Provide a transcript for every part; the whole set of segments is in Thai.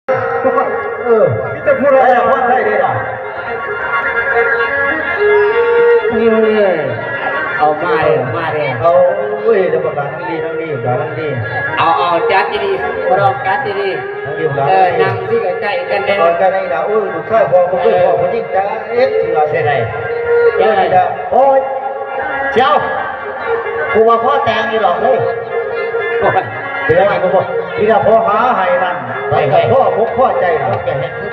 พี่จะพูดอะไรพูดได้ดีอ่ะเอามาเลยเอาเว้ยเดี๋ยวบอกกันทั้งดีเอาจัดดีๆรองจัดดีๆนั่งที่ใกล้ๆกันเลยกันได้ด่าอุ้ยถูกใช่พอผมพ่อผมยิ่งจะเชื่อเสียไหนเยอะเลยโอ้ยเชียวกูว่าพ่อแต่งนี่หรอกเลยเดี๋ยวไงกูบอกนี่ถ้าพ่อหาให้นั่นไปพ่อพกพ่อใจนะแกเห็นคือ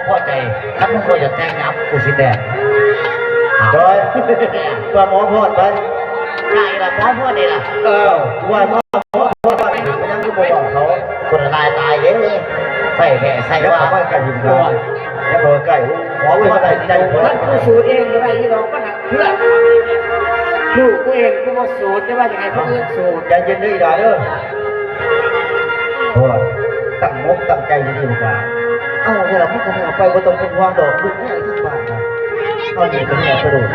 พ่อใจถ้ามึงควรจะแต่งน้ำกูสิแต่จอยตัวหมอพ่อไปไงล่ะหมอพ่อนี่ล่ะว่าหมอยังก็บอกเขาคนตายเด้ใส่แห่ใส่ว่าไม่ไก่หินได้แล้วพอไก่หมอไม่ได้ที่ได้คนนั้นกูสูตรเองก็ได้ที่เราก็หนักเพื่อนลูกกูเองกูมาสูตรได้ว่าอย่างไรเพราะเอื้อสูตรใจเย็นด้วยด่าเด้อโอ้ตั้งมกตั้งใจดีกว่าเอ้าเนี่ยเราไม่กันเอาไปว่าตรงเป็นวางดอกลูกเนี่ยที่บ้านนะตอนนี้เป็นเนี่ยกระโดด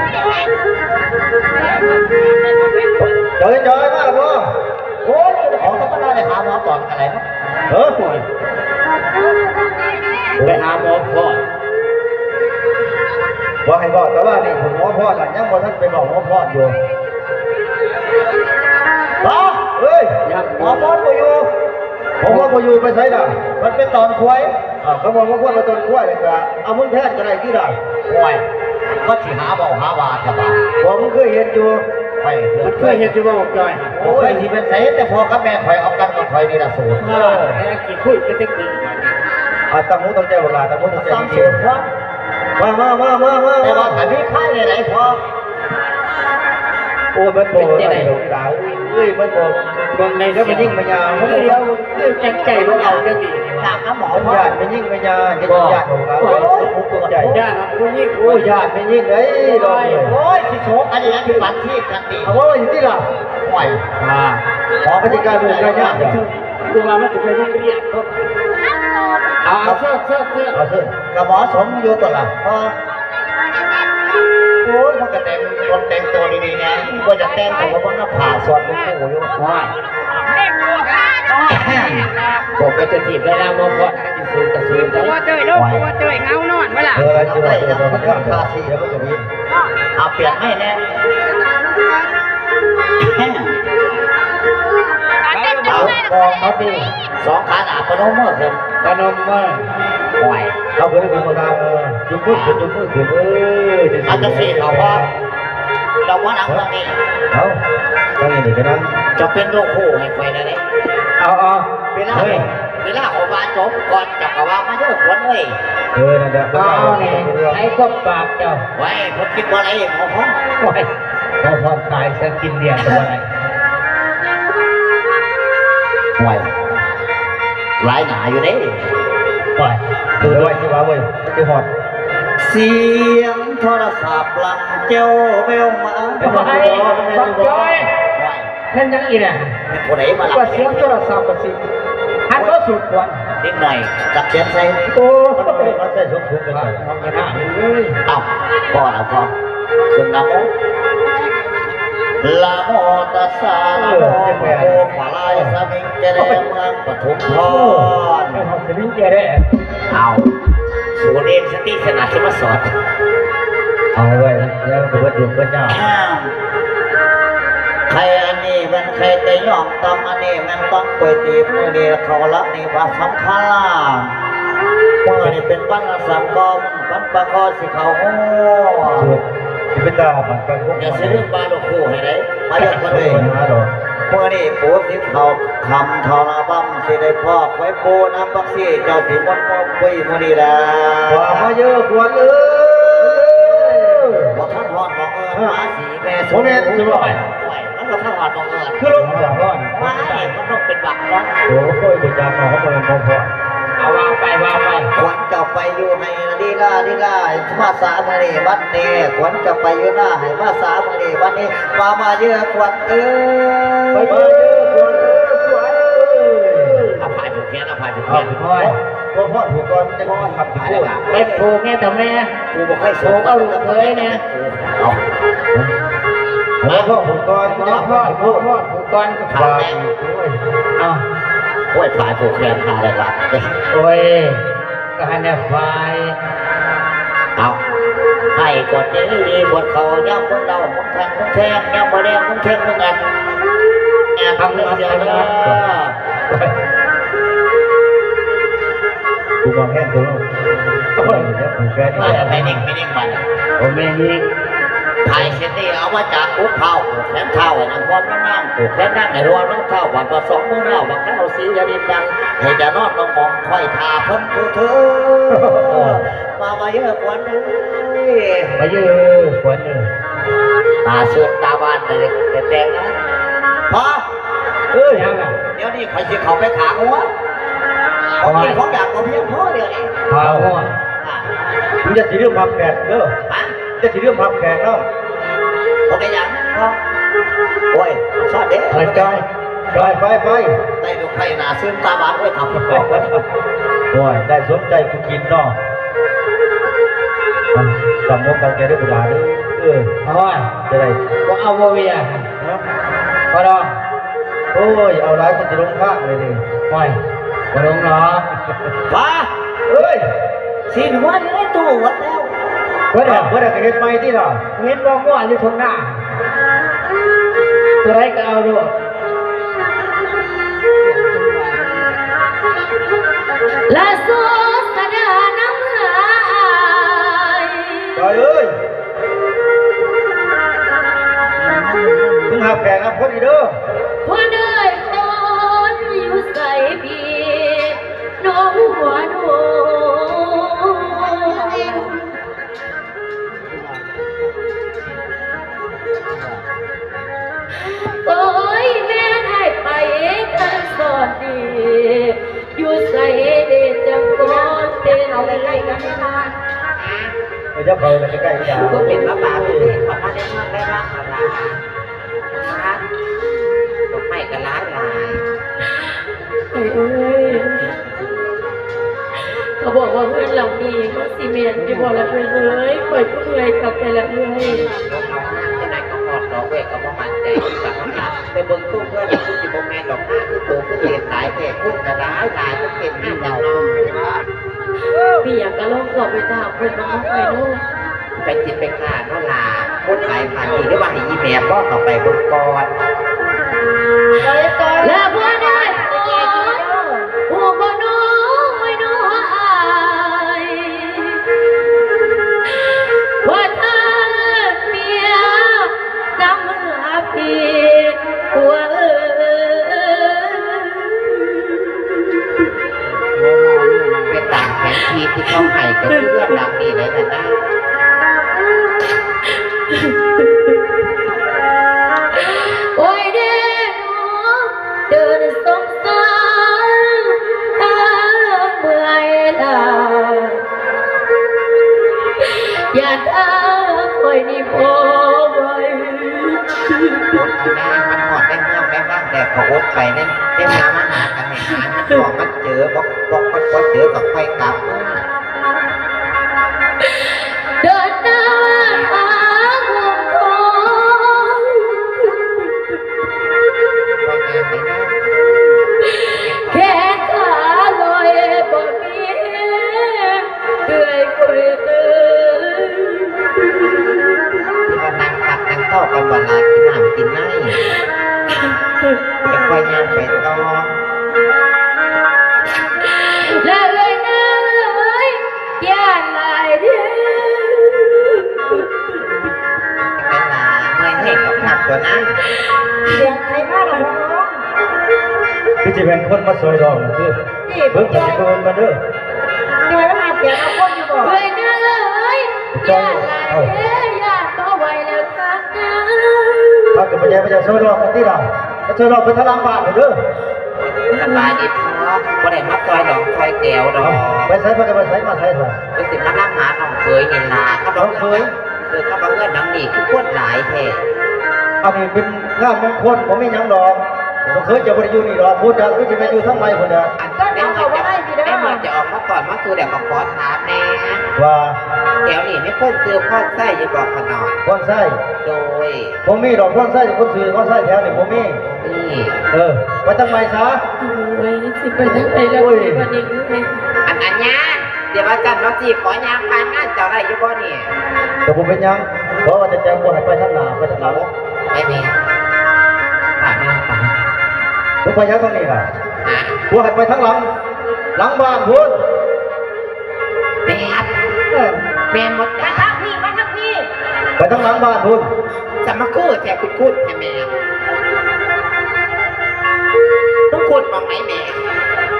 จอยมากพ่อโอ้ยของต้องมาได้หาหมอก่อนอะไรมั้งป่วยไปหาหมอพ่อว่าให้บอกแต่ว่านี่ผมหมอพ่อน่ะยังบ่ท่านไปบอกหมอพ่ออยู่เฮ้ยหมอพ่อไปอยู่ผมว่าไปอยู่ไปใส่ด่ะมันเป็นตอนควายเขาบอกว่าควายมาตอนควายเลยครับเอามึงแทนกันไรที่ด่ะควายก็สิหาบ่หาบาทบาทผมเคยเห็นอยู่มันเคยเห็นอยู่ว่าบอกจอยโอ้ยที่เป็นใส่แต่พอกับแม่คอยเอากันกับคอยนี่ละสูตรไอ้กี่คุยจะติดดีตั้งหูตั้งใจเวลาตั้งหูตั้งใจสูตรเพราะมาแต่ว่าแต่พี่ค่ายไหนพอโอ้มันโบอะไรหลงดาวเอ้ยมันโบบางในแล้วมันยิ่งมันยาวมันเดียวจังใจของเราจะดีถามน้ำหมอญาติมันยิ่งมันยาวญาติของเราตัวใหญ่ญาติมันยิ่งโอ้ญาติมันยิ่งเลยโอ้ยที่โชกอันนี้คือวันที่กันดีโอ้ยที่ล่ะห่วยขอปฏิการดูกันญาติดูมามันจะไปรุ่งเรียนเอาเสื้กระหมอสมอยู่ตัวละโอ้ยมันก็แต่งคนแต่งตัวดีๆเนี่ยก็จะแต่งแต่ว่ามันก็ผ่าสอดลูกผู้อยู่ว่าผมก็จะจีบได้แล้วมองว่าจะซื้อกระซื้อได้ตัวเตยลูกตัวเตยเงานอนเวลาจะได้มันก็ภาษีแล้วก็จะมีเอาเปลี่ยนให้แน่เอาบอกเขาดีสองขาหนาปนมเมื่อคืนปนมเมื่อไหวเอาไปเป็นคนดังจุ๊บเอาจะสีเขาพอเราว่าหนังเรื่องนี้เอาต้องอย่างนี้กันนะจะเป็นโรคคู่ให้ไฟนะเนี่ยเอาเวลาของมาจบก่อนจับกับว่ามาเยอะคนเลยนั่นแหละไอ้ก็ปากเจ้าไว้ผมคิดว่าอะไรหมอพ่อไว้หมอพ่อตายจะกินเดียร์ตัวอะไรไว้หลายหนาอยู่นี่ไว้ดูด้วยที่ว่าเว้ยจะหอดเสียงโทรศัพท์หลังเจ้าเบลมาไอ้บังจ้อยนั่นยังอีน่ะคนไหนมาก็เสียงโทรศัพท์ก็สิอันก็สุดกว่านิดหน่อยจับเสียงใส่โอ้มันใส่สุดๆกันเลยมันน่าเลยเอาพอแล้วพอคุณนะโมละโมตัสสะนะโมโมขลายสมิงเจริญเมืองปฐุมพรสมิงเจริญเอาสูดเองสติสนาชิมาสอนเอาไว้แล้วก็วัดดวงพระเจ้าใครอันนี้มันใครแต่ย่อมต้องอันนี้มันต้องเปิดตีมือเดียวเขาละนี่ว่าสำคัญล่ะเมื่อนี่เป็นปั้นสังกรปั้นปะกอสิเขาโอ้จะเป็นดาวมันเป็นพวกอย่าซื้อบาลูกคู่ให้ไหนมาเยอะคนเลยเมื่อนี่ปูสิเขาคำทอระบำสิได้พ่อไว้ปูน้ำปักซี่เจ้าสิมันมองไปมื่อนี่ละว่ามาเยอะกว่าบอกท่านหอดบอกมาสีแม่ผมเนี่ยจะบอกมันก็ท่านหอดบอกคือลงจากร้อนว่ามันต้องเป็นบักเนาะโอ้โหไปจากหมอเขาเป็นพ่อเอาวางไปขวัญจะไปอยู่ให้ดีล่าภาษาเมื่อนี้วันนี้ขวัญจะไปอยู่หน้าให้ภาษาเมื่อนี้วันนี้มาเยอะขวัญไปเยอะขวัญอภัยถูกแค่อภัยถูกแค่พ่อถูกก่อนจะทำผิดไม่ถูกแม่แต่แม่กูบอกให้ถูกเอาลูกเลยเนี่ยพ่อถูกก่อนพ่อถูกก่อนเอา โอ้ยฝ่ายผูกแขนขาอะไรล่ะ โอ้ยก็ให้เนี่ยไฟ เอาให้กดนี้ดีบทเขาย่ำพวกเรามึงแทงย่ำมาแดงมึงแทงมึงอันแอบทำเรื่องเดียวเลย กูมองแค่ตัวโอ้ยเดี๋ยวผูกแค่นี้ ไม่นิ่งมัน ผมไม่ยิง ถ่ายเสร็จนี่เอามาจากปุ๊บเท้าผูกแขนเท้าไอ้นางพรนั่งผูกแขนนั่งไอ้รัวน้องเท้าวันผสมมือเท้าบังเท้าสียาดินดังให้จะนอนน้องมองค่อยทาพ้นกูเธอมาเยอะกว่านี้ มาเยอะกว่านี้ ตาเสือตาบานเลยแต่งนะพอ ยังอ่ะ เดี๋ยวนี้ใครจะเขาไปขาหัวของกินของอยากของเพียงพอเดี๋ยวนี้ ข่าวว่ามึงจะถือเรื่องพับแขกเด้อ ฮะ จะถือเรื่องพับแขกเนาะ โอเคยังโอ้ยชาติเด็ก ไปไป ได้ดูใครหนาเสือตาบานไว้ทำประกอบไว้ โอ้ยได้สนใจกูกินเนาะจำนกกันแกได้บุญาด้วยเอาไว้จะได้ก็เอาโมเวียนะพอดอโอ้ยเอาไรก็จะลงข้างเลยนี่โอ้ยก็ลงเนาะ ว้า เอ้ย สีหัวนี่ได้ตัววัดแล้ว เพื่อนก็เห็นไหมที่เราเห็นว่ามั่วอยู่ตรงหน้าตัวไรก็เอาด้วย ละโซสดาน้ำหาย จอยเอ้ยมึงหาแขกเอาคนอีเด้อ พอเนยคนอยู่ใส่บีน้องหัวหนูโอ้ยแม่ให้ไปกันสอนดีอยู่ใส่เดจังก่อนเดินเอาไปไล่กันมา ไปเจ้าเขาเลยใกล้ๆจ้า ก็เป็นพระบาทที่ขอมาได้มากได้มากอะไรนะดอกไม้กันล้านลาย เอ้ยเขาบอกว่าเพื่อนเหล่านี้มันซีเมนต์ไม่บอกละเพื่อนเลยปล่อยผู้เลยกลับไปละเลย ดอกเอาห้างจะไหนก็หอดดอกเวกก็บ่มันใจกับมันละไปเบิ่งตู้เพื่อนที่สิบ่แม่ดอกห้างคือโตคือเรียนหลายแก่พุ่งกระดาษหลายก็เป็นนี่ดอกน้อง พี่อยากกระลองกลับไปถามเพื่อนน้องไปโน่น ไปจิตไปฆ่าเนาะลาพูดหลายพันทีหรือว่าให้ยีแม่บ่เข้าไปเบิ่งก่อน แล้วพอได้ผู้บ่น้อยน้อยว่าถ้าเมียน้ำมือพี่หัวเป็นต่างแผนทีที่เขาให้กับเพื่อนดังนี่เลยนะ โอ้ยเด้อเดินสงสารเมื่อยลาอย่าท้าคอยนี่พอไว้ รถเอาหน้ามันหอดได้เมืองได้บ้างแต่พออดไปเนี่ยได้น้ำอาหารกันในหารมันบอกมันเจอบอกเจอกับไฟกลับ เดินหน้าหาห่วงคอย ว่างานไหนนะ แขนขาลอยบ่มีเอื่อยคุยเอ่ย ที่ว่านั่งตักนั่งเต้ากันเวลากินน้ำกินไนจะไปงานไปต่อ และเลยนะเลยย่านหลายเดือน เวลาเมื่อให้กับหนักตัวนั้น เสียงใครมาหรอน้อง พี่จะเป็นคนมาสวยดอกนะคือเบิ่งจะเป็นคนมาเด้อ เดี๋ยวมาเสียงเอาคนอยู่บ่เลยนะเลยย่านหลายเดือนย่านบ่ไหวแล้วทักนะ ถ้าเกิดปัญญาไปจะสวยดอกกันที่เราสวยดอกเป็นทะลังบาทเด้อ สบายดีพอบ่ได้มาซอยดอกซอยแก้วดอก ไปใส่ไปกันไปใส่มาใส่ใส่ เป็นสิมานั่งหาน้องเคยเห็นลาเขาบอกเคยคือเขาบอกเงินน้ำนี่คือพวดหลายแท้ อันนี้เป็นงานมงคลผมไม่ยังดอกผมเคยจะบริยูนี่ดอกพูดดังก็จะไปอยู่ทั้งไรคนเดียว อันได้เงินจะออกมาก่อนมาคือเดี๋ยวมาขอถามแน่ ว่า แถวนี้ไม่คนซื้อพ่อไส้ยังบอกขนาด คนไส้ โดย ผมมีดอกคนไส้คนซื้อคนไส้แถวนี่ผมมี นี่ ไปทั้งไรซะ โอ้ สิไปทางไหนแล้วไอ้วันนี้เอ้ย อันนั้นยาเดี๋ยวว่าจันว่าจีขอยางผ่านงานเจ้าได้อยู่บ่นี่ แต่ผมเป็นยังเพราะว่าจะแจ้งบ่ให้ไปทางหน้าไปทางหลัง ไปแม่ผ่านงานผ่าน ผมไปยังทางนี้ล่ะ หา บ่ให้ไปทางหลังบ้านพุ่น แม่แม่หมด มาทางพี่มาทางพี่ ไปทางหลังบ้านพุ่น จะมากู้แจกคุณพูดแค่แม่ต้องคุณมองไหมแม่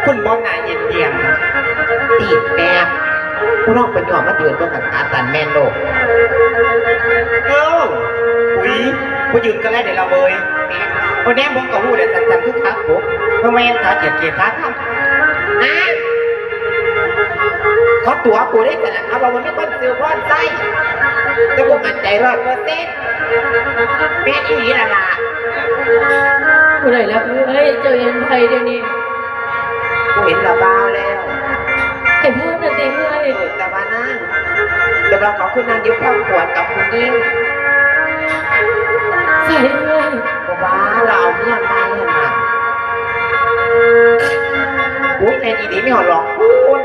คุณบอลหน้าเย็นเดียมตีดแม่ผู้น้องเป็นหยอดมาเดือนก็กันขาตันแม่นโลกอุ้ยผู้ยืนก็แล้วเดี๋ยวเราเลยวันนี้ผมกับผู้เดี๋ยวสั่นๆทุกครั้งผมทำไมขาเกียดขาทำนะเขาตัวกูได้ขนาดเขาบอกว่าไม่คนซื้อพอดไส้แต่กูมั่นใจ100%แม่อีหล่ะ ผู้ใดแล้วเอ้ยเจ้าเห็นไผเดี๋ยวนี้ กูเห็นระบ้าแล้ว ไอ้พ่อน่ะติเอ้ย แต่ว่านั่งแต่เราขอคุณนางยิ้มข้าวขวดกับคุณยิ่ง ใส่เอ้ย บอกว่าเราเอาเนี่ยมาเนี่ยมาอุ้ยในอีดีไม่หอหรอกคุณ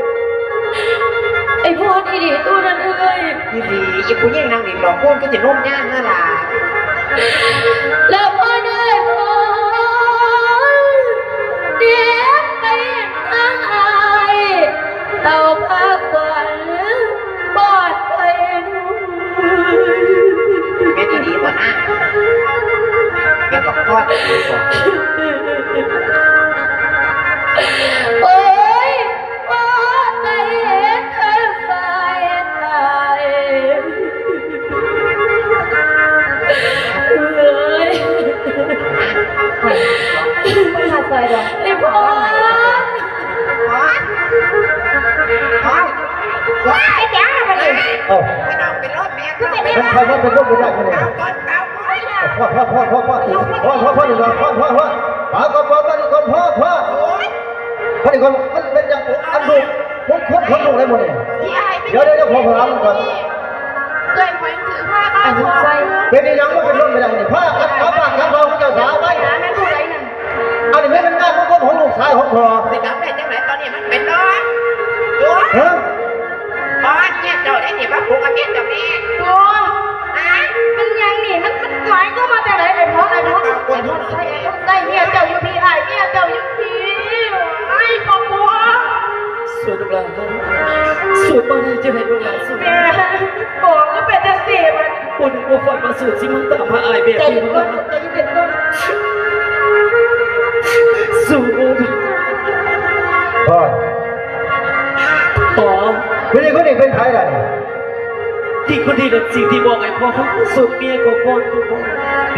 ไอ้พ่อนี่ดิตัวนั้นเอ้ย อีดีอีคุณยิ่งนางดิหลอกคุณก็จะนุ่มย่างนั่นล่ะ แล้วพ่อเอ้ยพ่อเดี๋ยวไปทางอายเต่าพาขวัญปอดไปนู่น เป็นอีดีบ่นะเป็นกับพ่อดีกว่า โอ้ยพ่อได้เห็นเธอไฟไทยเอ้ยไม่ขาดใจหรอกไอ้พ่อ ว้ายจ้าไปเลย เอ้า ไปนอนเป็นรถแม่ก็เป็น เป็นใครว่าเป็นลูกเป็นได้ยังไง ก่อนเก่าก่อน พ่อพ่อพ่อพ่อพ่อพ่อพ่อพ่อพ่อนี่ก่อนพ่อพ่อพ่อมาก่อนพ่อพ่อนี่ก่อนพ่อพ่อพ่อนี่ก่อนมันเป็นอย่างอันดูผมครบคนดูได้หมดเลยเดี๋ยวพ่อถามก่อน เคยไปถือผ้า ไอ้ทุกใจ เป็นยังไม่เป็นลูกเป็นได้นี่พ่อกับกับบ้านกับเราเจ้าสาวไป หาแม่ผู้ใดนั่น อันนี้ไม่เป็นงานของลูกชายของพ่อ ไปจับได้จังไหนตอนนี้มันเป็นน้องตัว ฮะ ตอนเนี่ยเจ้าได้เนี่ยมาปลูกกับเมียเจ้าแม่ โอ้มันยังนี่มันหมายก็มาแต่ไหนไอ้พ่อไอ้พ่อไอ้พ่อใส่ไอ้พ่อใส่เมียเจ้าอยู่พี่ไอ้เมียเจ้าอยู่พี่ไอ้ปอบบัว ส่วนลูกหลานสูตรบางทีจะให้ลูกหลานสูตร แม่บอกก็เป็นแต่เสียมัน ปวดหัวฟันมาสูตรสิมันตามหาอายแบบ ใจ นี้ เย็น มัน ก่อนใจเย็นก่อน สูตร พ่อ ต่อ คนนี้เป็นใครล่ะ ที่คนที่นั่นสิ่งที่บอกไอ้พ่อเขาสูตรเมียของพ่อทุกคน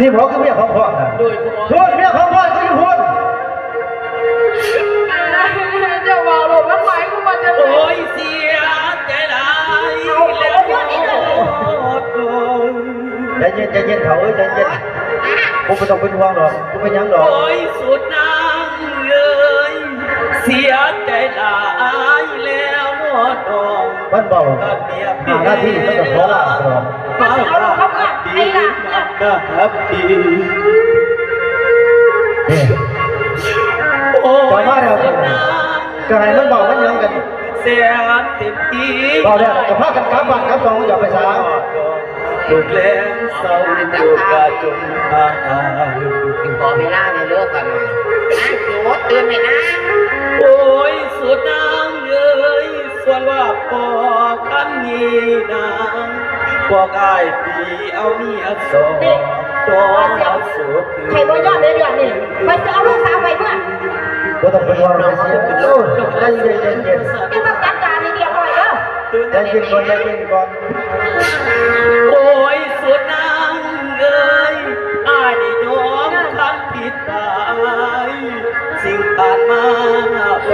นี่พ่อคือเมียของพ่อนะ โดยพ่อ พูดเมียของพ่อก็อยู่พูด เจ้าบ่าวหลบมันหมายกูมาจะ โอ้ยเสียใจหลายแล้วใจเย็นเขาใจเย็นผมไม่ต้องเป็นห่วงหรอกผมเป็นยังหรอก โอ้ยสุดนางเลยเสียใจหลายแล้วนอดอง มันเบาหน้าที่มันจะขอลาหรอก มาดีนะครับดี นี่ โอ้ย ก็ให้มันเบามันยังกัน เสียเต็มที่ เบาแล้วกับพากันกลับบ้านกลับซองอย่าไปสา ถูกแรงเศร้าถูกกระจมหาย ขอเวลาในเลิกกันหน่อยนะสูดตื่นไหมนะ โอ้ยสุดนางเอ้ยส่วนว่าปอคันนี้นางบอกอายปีเอาเมียสองตัวสุด ใครบ่ยอดเลยเดี๋ยวนี้ไปจะเอาลูกสาวไปเมื่อ ก็ต้องเป็นห่วงเราเสียใจเย็น จะต้องจัดการให้เรียบร้อยเด้อ ใจเย็นก่อน โอ้ยสุดนางเอ้ยอายได้ยอมคำผิดไปสิ่งผ่านมา แ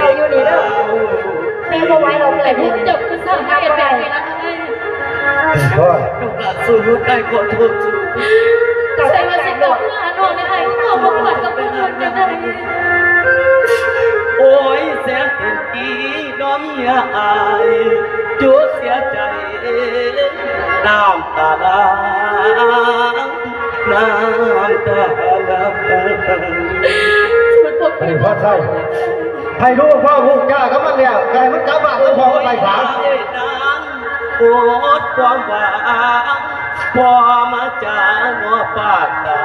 ม่บ่ไหวเราเลยผมจับคือสร้างให้แบบนี้นะ พ่อ ลูกหลานสู้ได้ขอโทษสู้ ใส่มาสิกับเพื่อนน้องในไอ้พ่อบ่ปวดกับเพื่อนจะได้ โอ้ยแสนเต็มทีน้องเมียอายจุดเสียใจน้ำตาลางน้ำตาลาง มันปวด เป็นพ่อใช่ เ ให้รู้พ่อพูดจ้าก็มันแล้วไก่มันกลับบ้านแล้วพ่อก็ไปศาล นางโอดความหวังพอมาจากหัวปากตา